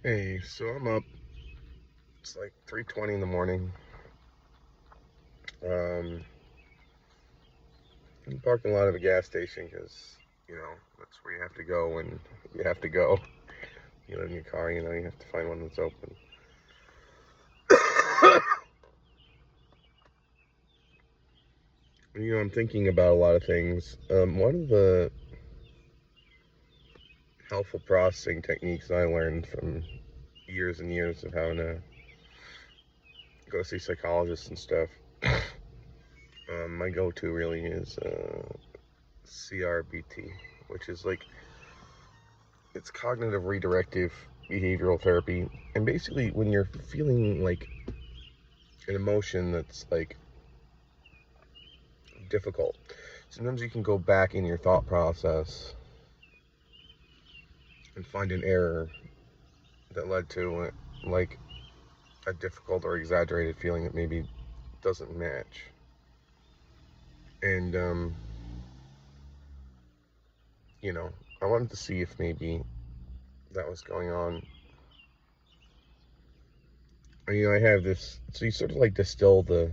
Hey, so I'm up. It's like 3:20 in the morning. Um, I'm parking lot of a gas station because that's where you have to go when you have to go. You live in your car, you have to find one that's open. I'm thinking about a lot of things. One of the helpful processing techniques I learned from years and years of having to go see psychologists and stuff. My go-to really is CRBT, which is like it's cognitive redirective behavioral therapy. And basically, when you're feeling like an emotion that's like difficult, sometimes you can go back in your thought process and find an error that led to like a difficult or exaggerated feeling that maybe doesn't match. And I wanted to see if maybe that was going on. I have this, so you sort of like distill the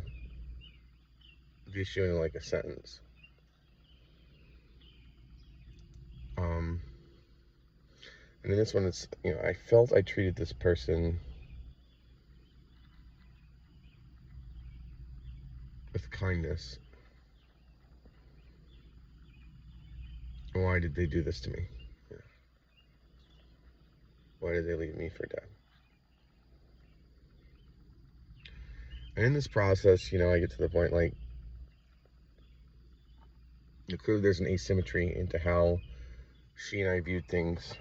issue in like a sentence. And in this one, it's, I felt I treated this person with kindness. Why did they do this to me? Why did they leave me for dead? And in this process, I get to the point like, clearly there's an asymmetry into how she and I viewed things.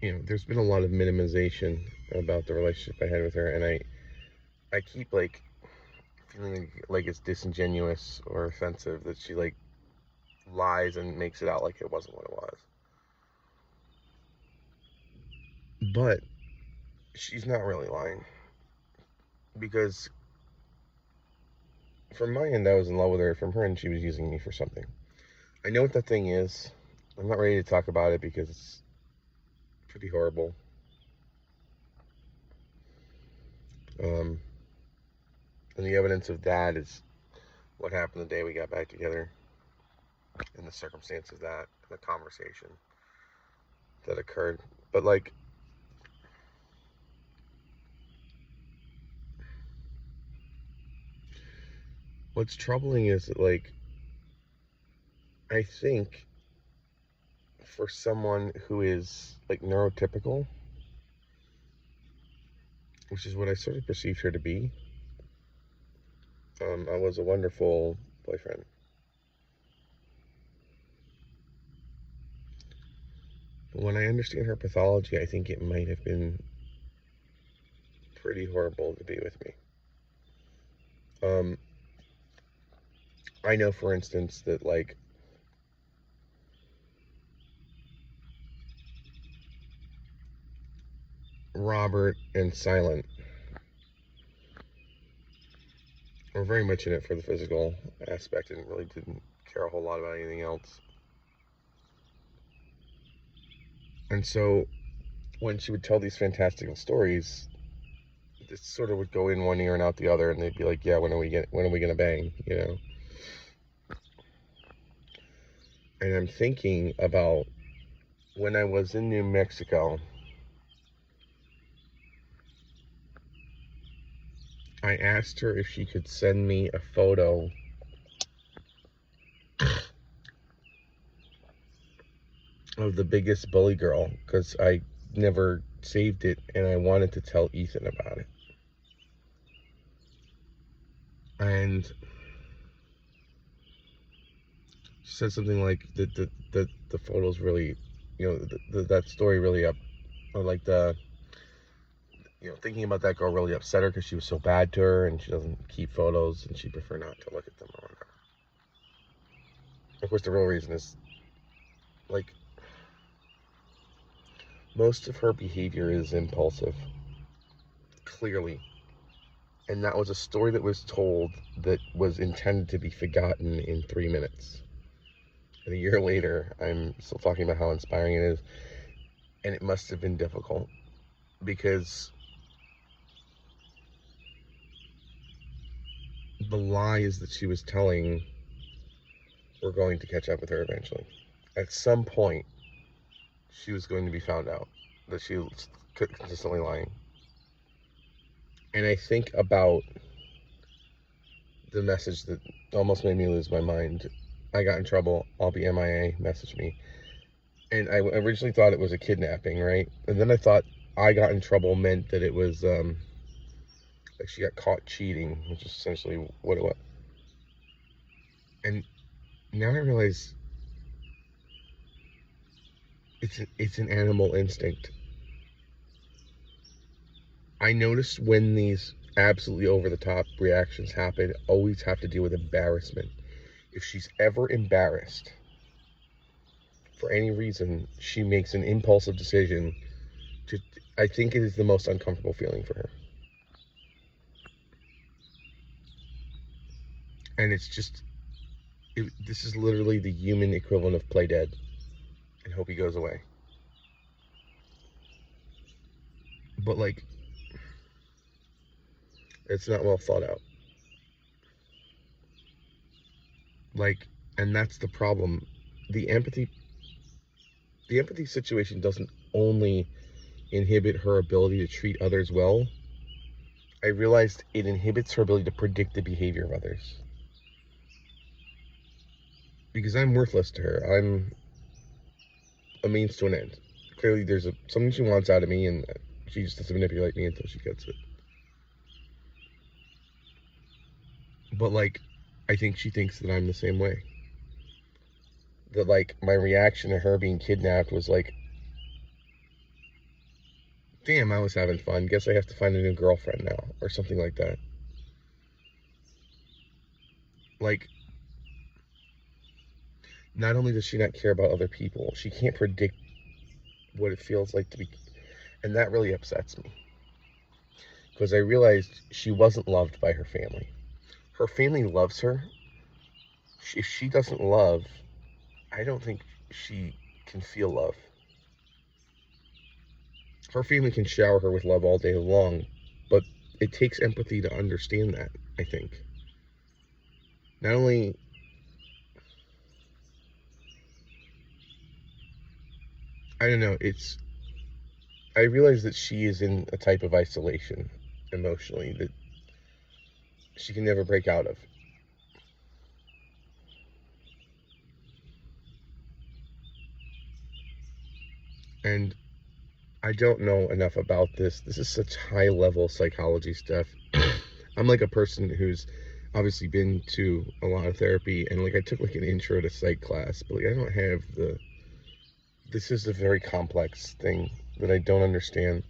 There's been a lot of minimization about the relationship I had with her, and I keep like feeling like it's disingenuous or offensive that she like lies and makes it out like it wasn't what it was. But she's not really lying, because from my end I was in love with her. From her end, she was using me for something. I know what that thing is. I'm not ready to talk about it because it's pretty horrible. And the evidence of that is what happened the day we got back together, and the circumstance of that, and the conversation that occurred. But like, what's troubling is that, like, I think for someone who is like neurotypical, which is what I sort of perceived her to be, I was a wonderful boyfriend. But when I understand her pathology, I think it might have been pretty horrible to be with me. I know, for instance, that like Robert and Silent were very much in it for the physical aspect and really didn't care a whole lot about anything else. And so when she would tell these fantastical stories, this sort of would go in one ear and out the other, and they'd be like, "Yeah, when are we gonna bang?" And I'm thinking about when I was in New Mexico. I asked her if she could send me a photo of the biggest bully girl, because I never saved it and I wanted to tell Ethan about it. And she said something like the photos really, that story really or like thinking about that girl really upset her because she was so bad to her, and she doesn't keep photos and she'd prefer not to look at them or whatever. Of course, the real reason is like most of her behavior is impulsive, clearly. And that was a story that was told that was intended to be forgotten in 3 minutes. And a year later, I'm still talking about how inspiring it is. And it must have been difficult because the lies that she was telling were going to catch up with her eventually. At some point, she was going to be found out that she was consistently lying. And I think about the message that almost made me lose my mind. I got in trouble. I'll be MIA. Message me. And I originally thought it was a kidnapping, right? And then I thought I got in trouble meant that it was like she got caught cheating, which is essentially what it was. And now I realize it's an animal instinct. I notice when these absolutely over the top reactions happen, always have to deal with embarrassment. If she's ever embarrassed for any reason, she makes an impulsive decision to, I think it is the most uncomfortable feeling for her. And it's just, this is literally the human equivalent of play dead and hope he goes away. But like, it's not well thought out. Like, and that's the problem. The empathy situation doesn't only inhibit her ability to treat others well. I realized it inhibits her ability to predict the behavior of others. Because I'm worthless to her. I'm a means to an end. Clearly there's something she wants out of me, and she just has to manipulate me until she gets it. But like, I think she thinks that I'm the same way. That like, my reaction to her being kidnapped was like, damn, I was having fun. Guess I have to find a new girlfriend now, or something like that. Like, not only does she not care about other people, she can't predict what it feels like to be, and that really upsets me. Because I realized she wasn't loved by her family. Her family loves her. If she doesn't love, I don't think she can feel love. Her family can shower her with love all day long, but it takes empathy to understand that, I think. Not only, I don't know, I realize that she is in a type of isolation emotionally that she can never break out of. And I don't know enough about this. This is such high level psychology stuff. I'm like a person who's obviously been to a lot of therapy, and like I took like an intro to psych class, but like I don't have this is a very complex thing that I don't understand.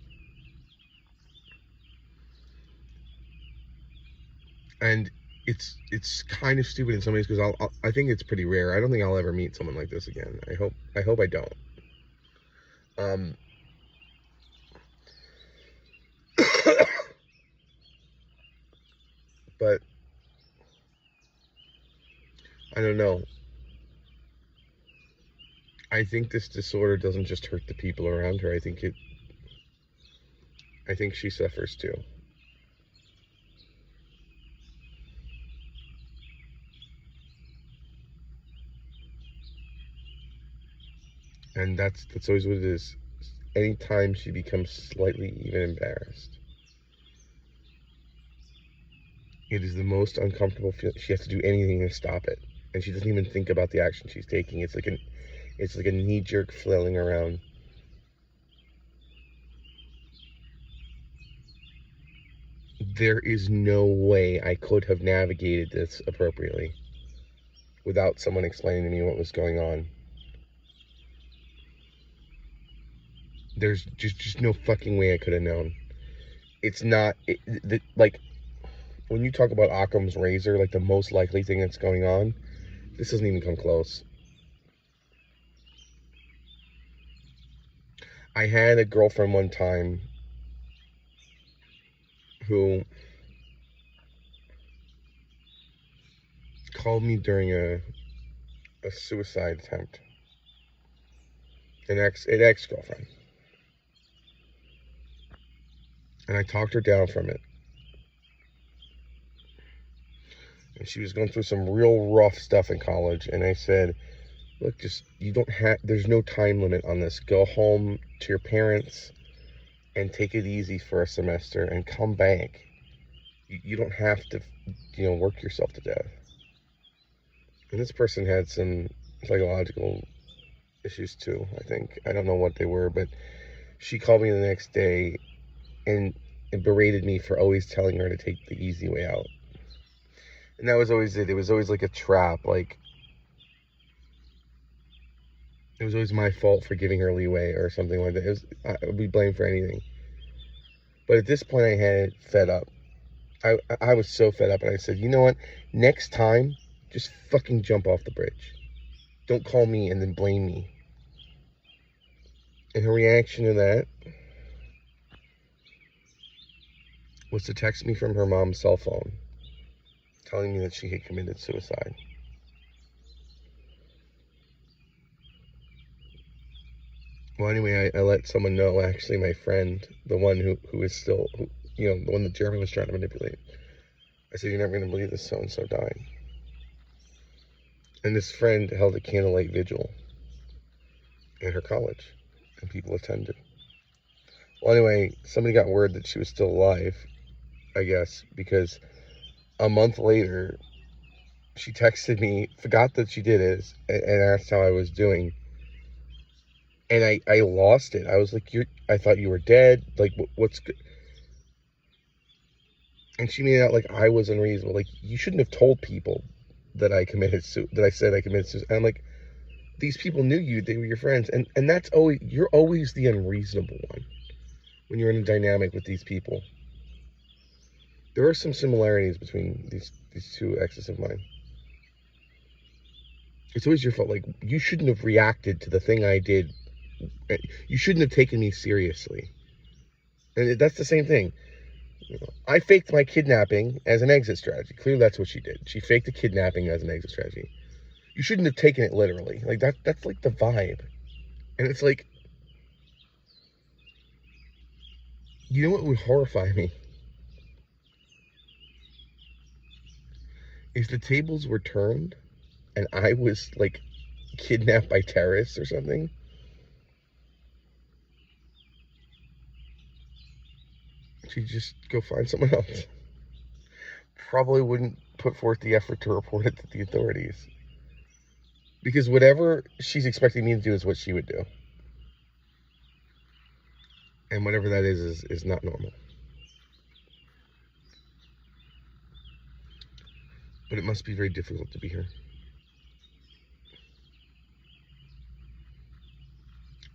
And it's kind of stupid in some ways because I think it's pretty rare. I don't think I'll ever meet someone like this again. I hope I don't. But I don't know. I think this disorder doesn't just hurt the people around her. I think she suffers too. And that's always what it is. Anytime she becomes slightly even embarrassed, it is the most uncomfortable feel. She has to do anything to stop it, and she doesn't even think about the action she's taking. It's like a knee-jerk flailing around. There is no way I could have navigated this appropriately without someone explaining to me what was going on. There's just no fucking way I could have known. It's not like when you talk about Occam's razor, like the most likely thing that's going on, this doesn't even come close. I had a girlfriend one time who called me during a suicide attempt. An ex-girlfriend. And I talked her down from it. And she was going through some real rough stuff in college. And I said, look, there's no time limit on this. Go home to your parents and take it easy for a semester and come back. You don't have to, work yourself to death. And this person had some psychological issues too, I think. I don't know what they were, but she called me the next day and berated me for always telling her to take the easy way out. And that was always it. It was always like a trap. Like, it was always my fault for giving her leeway or something like that. I would be blamed for anything. But at this point, I had fed up. I was so fed up, and I said, you know what? Next time, just fucking jump off the bridge. Don't call me and then blame me. And her reaction to that was to text me from her mom's cell phone, telling me that she had committed suicide. Well, anyway, I let someone know, actually my friend, the one who is still, the one that Jeremy was trying to manipulate. I said, you're never going to believe this so-and-so died. And this friend held a candlelight vigil in her college, and people attended. Well, anyway, somebody got word that she was still alive, I guess, because a month later, she texted me, forgot that she did it, and asked how I was doing. And I lost it. I was like, I thought you were dead. Like, what's good? And she made it out like I was unreasonable. Like, you shouldn't have told people that I said I committed suicide. And I'm like, these people knew you. They were your friends. And that's always, you're always the unreasonable one when you're in a dynamic with these people. There are some similarities between these two exes of mine. It's always your fault. Like, you shouldn't have reacted to the thing I did. You shouldn't have taken me seriously. And that's the same thing. I faked my kidnapping as an exit strategy. Clearly that's what she did. She faked the kidnapping as an exit strategy. You shouldn't have taken it literally. Like, that's like the vibe. And it's like, you know what would horrify me? If the tables were turned and I was like kidnapped by terrorists or something, she'd just go find someone else. Probably wouldn't put forth the effort to report it to the authorities. Because whatever she's expecting me to do is what she would do. And whatever that is not normal. But it must be very difficult to be her.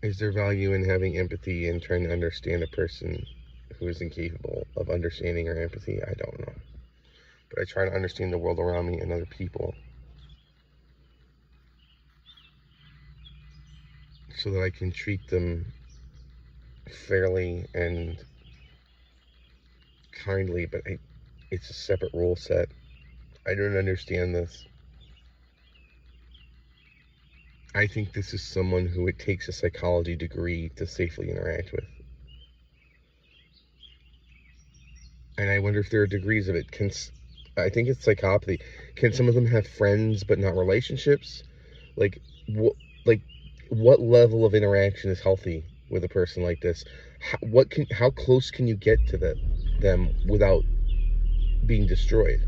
Is there value in having empathy and trying to understand a person who is incapable of understanding or empathy? I don't know. But I try to understand the world around me and other people so that I can treat them fairly and kindly, but it's a separate rule set. I don't understand this. I think this is someone who it takes a psychology degree to safely interact with. And I wonder if there are degrees of it. I think it's psychopathy. Can some of them have friends but not relationships? Like what level of interaction is healthy with a person like this? How close can you get to them without being destroyed?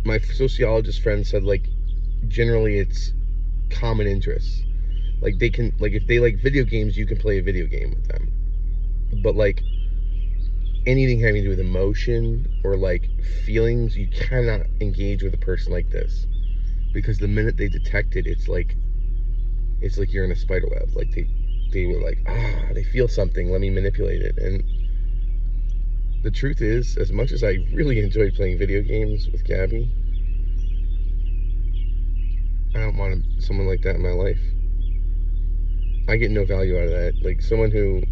My sociologist friend said, like, generally it's common interests. Like, they can, like, if they like video games, you can play a video game with them. But like anything having to do with emotion or like feelings, you cannot engage with a person like this, because the minute they detect it, it's like you're in a spider web. Like they were like, they feel something, let me manipulate it. And the truth is, as much as I really enjoy playing video games with Gabby, I don't want someone like that in my life. I get no value out of that. Like, someone who,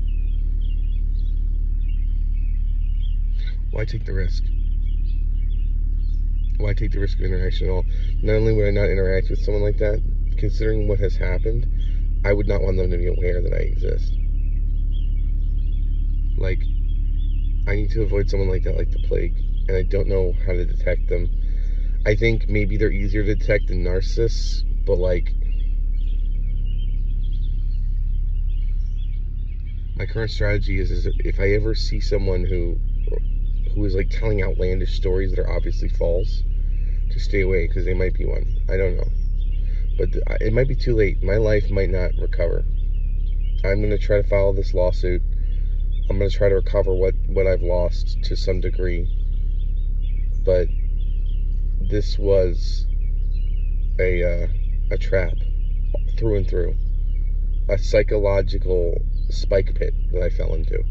why take the risk? why take the risk of interaction at all? Not only would I not interact with someone like that, considering what has happened, I would not want them to be aware that I exist. Like, I need to avoid someone like that like the plague, and I don't know how to detect them. I think maybe they're easier to detect than narcissists, but like, my current strategy is if I ever see someone who is like telling outlandish stories that are obviously false, to stay away, because they might be one. I don't know, but it might be too late. My life might not recover. I'm going to try to file this lawsuit. I'm going to try to recover what I've lost to some degree, but this was a trap through and through, a psychological spike pit that I fell into,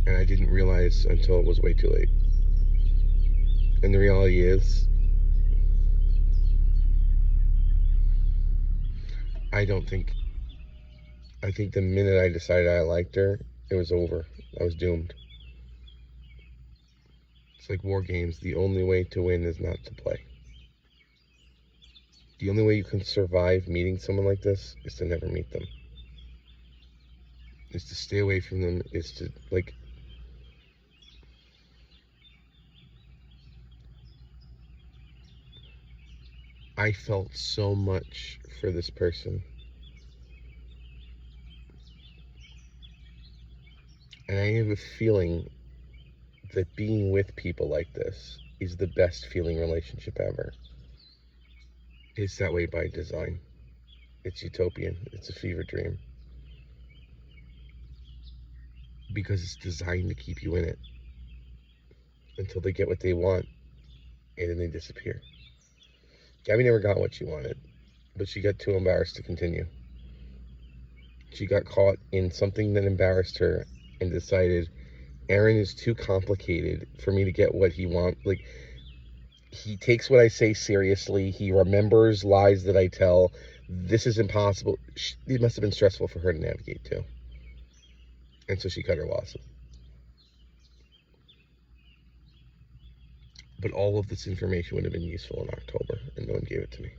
and I didn't realize until it was way too late. And the reality is, I think the minute I decided I liked her, it was over. I was doomed. It's like war games. The only way to win is not to play. The only way you can survive meeting someone like this is to never meet them. Is to stay away from them, is to, like, I felt so much for this person. And I have a feeling that being with people like this is the best feeling relationship ever. It's that way by design. It's utopian. It's a fever dream. Because it's designed to keep you in it until they get what they want, and then they disappear. Gabby never got what she wanted, but she got too embarrassed to continue. She got caught in something that embarrassed her and decided, Aaron is too complicated for me to get what he wants. Like, he takes what I say seriously. He remembers lies that I tell. This is impossible. It must have been stressful for her to navigate too. And so she cut her losses. But all of this information would have been useful in October, and no one gave it to me.